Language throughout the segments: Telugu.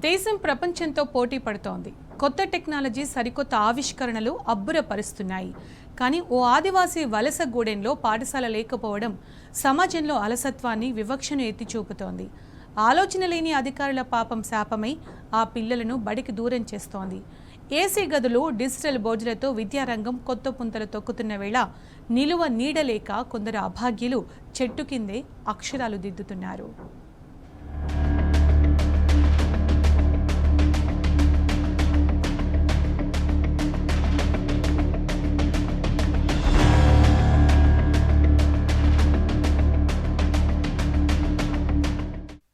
దేశం ప్రపంచంతో పోటీ పడుతోంది. కొత్త టెక్నాలజీ, సరికొత్త ఆవిష్కరణలు అబ్బురపరుస్తున్నాయి. కానీ ఓ ఆదివాసీ వలస గూడెంలో పాఠశాల లేకపోవడం సమాజంలో అలసత్వాన్ని, వివక్షను ఎత్తిచూపుతోంది. ఆలోచన లేని అధికారుల పాపం శాపమై ఆ పిల్లలను బడికి దూరం చేస్తోంది. ఏసీ గదులు, డిజిటల్ బోర్డులతో విద్యారంగం కొత్త పుంతలు తొక్కుతున్న వేళ నిలువ నీడలేక కొందరు అభాగ్యులు చెట్టు కిందే అక్షరాలు దిద్దుతున్నారు.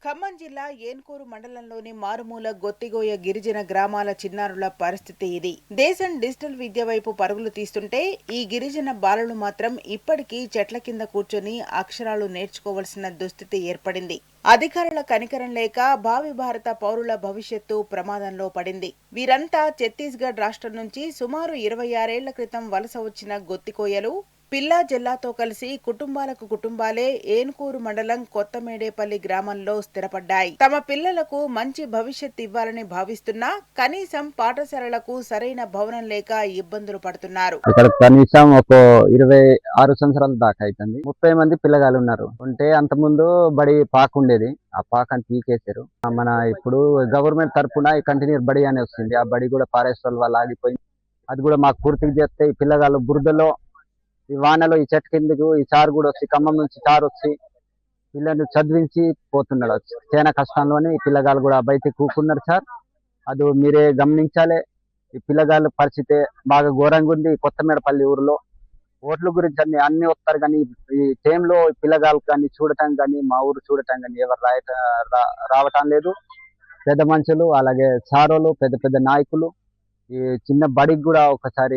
ఖమ్మం జిల్లా ఏన్కూరు మండలంలోని మారుమూల గొత్తిగోయ గిరిజన గ్రామాల చిన్నారుల పరిస్థితి ఇది. దేశం డిజిటల్ విద్య వైపు పరుగులు తీస్తుంటే ఈ గిరిజన బాలలు మాత్రం ఇప్పటికీ చెట్ల కింద కూర్చొని అక్షరాలు నేర్చుకోవలసిన దుస్థితి ఏర్పడింది. అధికారుల కనికరం లేక భావి భారత పౌరుల భవిష్యత్తు ప్రమాదంలో పడింది. వీరంతా ఛత్తీస్గఢ్ రాష్ట్రం నుంచి సుమారు 26 ఏళ్ల క్రితం వలస వచ్చిన గొత్తికోయలు. పిల్లా జిల్లాతో కలిసి కుటుంబాలకు కుటుంబాలే ఏన్కూరు మండలం కొత్తమేడేపల్లి గ్రామంలో స్థిరపడ్డాయి. తమ పిల్లలకు మంచి భవిష్యత్ ఇవ్వాలని భావిస్తున్నా కనీసం పాఠశాలలకు సరైన భవనం లేక ఇబ్బందులు పడుతున్నారు. ఇక్కడ కనీసం ఒక 26 సంవత్సరాల దాకా అవుతుంది. 30 మంది పిల్లగాళ్ళు ఉన్నారు. ఉంటే అంత ముందు బడి పాక ఉండేది. ఆ పాకని తీకేశారు. మన ఇప్పుడు గవర్నమెంట్ తరఫున కంటిన్యూ బడి అని వస్తుంది. ఆ బడి కూడా ఫారెస్ట్ వాళ్ళు ఆగిపోయింది. అది కూడా మాకు పూర్తిగా చేస్తే ఈ పిల్లగాళ్ళు బురదలో, ఈ వానలో, ఈ చెట్టు కిందకు ఈ సార్ కూడా వచ్చి ఖమ్మం నుంచి సార్ వచ్చి పిల్లల్ని చదివించి పోతున్నాడు. చాలా కష్టంలోనే ఈ పిల్లగాళ్ళు కూడా బయటికి కూకున్నారు సార్. అది మీరే గమనించాలి. ఈ పిల్లగాళ్ళ పరిస్థితి బాగా ఘోరంగా ఉంది. కొత్తమేడపల్లి ఊరిలో ఓట్ల గురించి అన్ని వస్తారు, కానీ ఈ టైంలో పిల్లగాళ్ళు కానీ చూడటం కానీ, మా ఊరు చూడటం కానీ ఎవరు రావటం లేదు. పెద్ద మనుషులు, అలాగే సారోలు, పెద్ద పెద్ద నాయకులు ఈ చిన్న బడికి కూడా ఒకసారి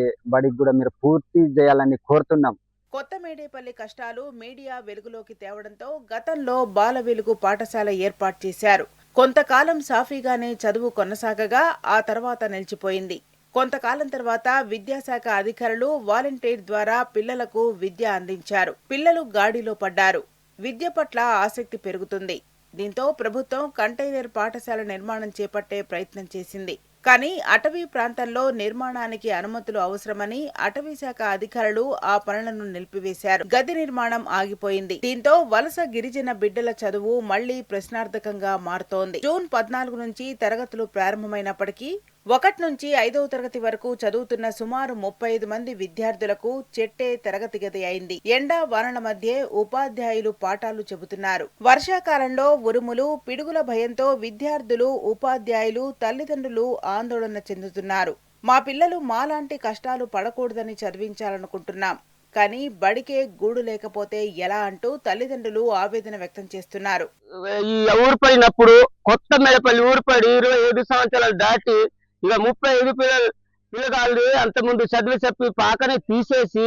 మీరు పూర్తి చేయాలని కోరుతున్నాం. కొత్తమేడేపల్లి కష్టాలు మీడియా వెలుగులోకి తేవడంతో గతంలో బాల వెలుగు పాఠశాల ఏర్పాటు చేశారు. కొంతకాలం సాఫీగానే చదువు కొనసాగగా ఆ తర్వాత నిలిచిపోయింది. కొంతకాలం తర్వాత విద్యాశాఖ అధికారులు వాలంటీర్ ద్వారా పిల్లలకు విద్య అందించారు. పిల్లలు గాడిలో పడ్డారు. విద్య పట్ల ఆసక్తి పెరుగుతుంది. దీంతో ప్రభుత్వం కంటైనర్ పాఠశాల నిర్మాణం చేపట్టే ప్రయత్నం చేసింది. కానీ అటవీ ప్రాంతంలో నిర్మాణానికి అనుమతులు అవసరమని అటవీ శాఖ అధికారులు ఆ పనులను నిలిపివేశారు. గది నిర్మాణం ఆగిపోయింది. దీంతో వలస గిరిజన బిడ్డల చదువు మళ్లీ ప్రశ్నార్థకంగా మారుతోంది. జూన్ 14 నుంచి తరగతులు ప్రారంభమైనప్పటికీ 1 నుంచి 5వ తరగతి వరకు చదువుతున్న సుమారు 35 మంది విద్యార్థులకు చెట్టే తరగతి గది అయింది. ఎండా వానల మధ్య ఉపాధ్యాయులు పాఠాలు చెబుతున్నారు. వర్షాకాలంలో ఉరుములు, పిడుగుల భయంతో విద్యార్థులు, ఉపాధ్యాయులు, తల్లిదండ్రులు ఆందోళన చెందుతున్నారు. మా పిల్లలు మాలాంటి కష్టాలు పడకూడదని చదివించాలనుకుంటున్నాం, కానీ బడికే గూడు లేకపోతే ఎలా అంటూ తల్లిదండ్రులు ఆవేదన వ్యక్తం చేస్తున్నారు. ఈ ఊరు పడినప్పుడు కొత్తమేడపల్లి ఊరు పడి 27 సంవత్సరాలు దాటి ఇక 35 పిల్లగాళ్ళు అంత ముందు చదివి చెప్పి పాకనే తీసేసి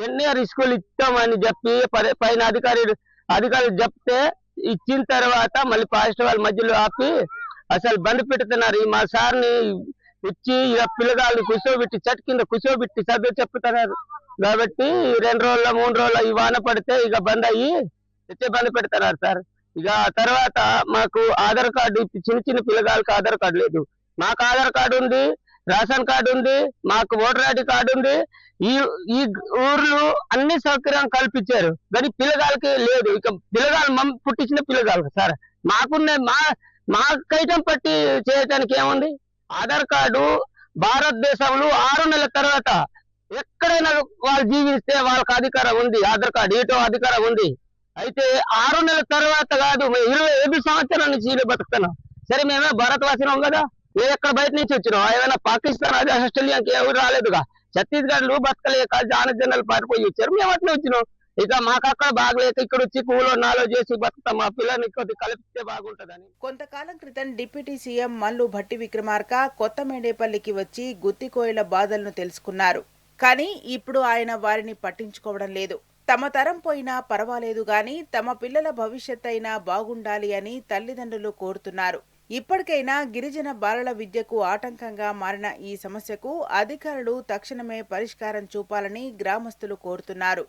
ఎన్ఆర్ స్కూల్ ఇస్తామని చెప్పి పైన అధికారులు చెప్తే ఇచ్చిన తర్వాత మళ్ళీ ఫారెస్ట్ వాళ్ళ మధ్యలో ఆపి అసలు బండి పెడుతున్నారు. మా సార్ని ఇచ్చి ఇక పిల్లగాళ్ళు కూర్చోబెట్టి చెట్టు కింద కూర్చోబెట్టి చదువు చెప్తున్నారు. కాబట్టి 2 రోజుల 3 రోజుల ఈ వాన పడితే ఇక బంద్ అయ్యి తెచ్చే బండి పెడుతున్నారు సార్. ఇక తర్వాత మాకు ఆధార్ కార్డు, చిన్న చిన్న పిల్లగాళ్ళకి ఆధార్ కార్డు లేదు. మాకు ఆధార్ కార్డు ఉంది, రేషన్ కార్డు ఉంది, మాకు ఓటర్ ఐడి కార్డు ఉంది. ఈ ఊర్లు అన్ని సౌకర్యం కల్పించారు, కానీ పిల్లగాళ్ళకి లేదు. ఇక పిల్లగాళ్ళు పుట్టించిన పిల్లగాళ్ళకి సార్ మా కైటం పట్టి చేయటానికి ఏముంది? ఆధార్ కార్డు భారతదేశంలో 6 నెలల తర్వాత ఎక్కడైనా వాళ్ళు జీవిస్తే వాళ్ళకి అధికారం ఉంది. ఆధార్ కార్డు ఏటో అధికారం ఉంది. అయితే 6 నెలల తర్వాత కాదు, 25 సంవత్సరాల నుంచి బతుకుతున్నాం. సరే, మేమే భారతవాసినాం కదా, ఎక్కడ బయట నుంచి వచ్చినాం? ఏమైనా పాకిస్తాన్, అది ఆస్ట్రేలియాకి ఎవరు రాలేదుగా. ఛత్తీస్గఢ్ బతకలేక జనరల్ పారిపోయి వచ్చారు, మేము అట్లా వచ్చినాం. ఇక మాకు అక్కడ బాగలేక ఇక్కడ వచ్చి కూలో నాలో చేసి బతుకుతాం. మా పిల్లల్ని కొద్ది కలిపితే బాగుంటదని. కొంతకాలం క్రితం డిప్యూటీ సీఎం మల్లు భట్టి విక్రమార్క కొత్తమేడేపల్లికి వచ్చి గుత్తికోయల బాధలను తెలుసుకున్నారు. కానీ ఇప్పుడు ఆయన వారిని పట్టించుకోవడం లేదు. తమ తరం పోయినా పర్వాలేదు గాని తమ పిల్లల భవిష్యత్ అయినా బాగుండాలి అని తల్లిదండ్రులు కోరుతున్నారు. ఇప్పటికైనా గిరిజన బాలల విద్యకు ఆటంకంగా మారిన ఈ సమస్యకు అధికారులు తక్షణమే పరిష్కారం చూపాలని గ్రామస్తులు కోరుతున్నారు.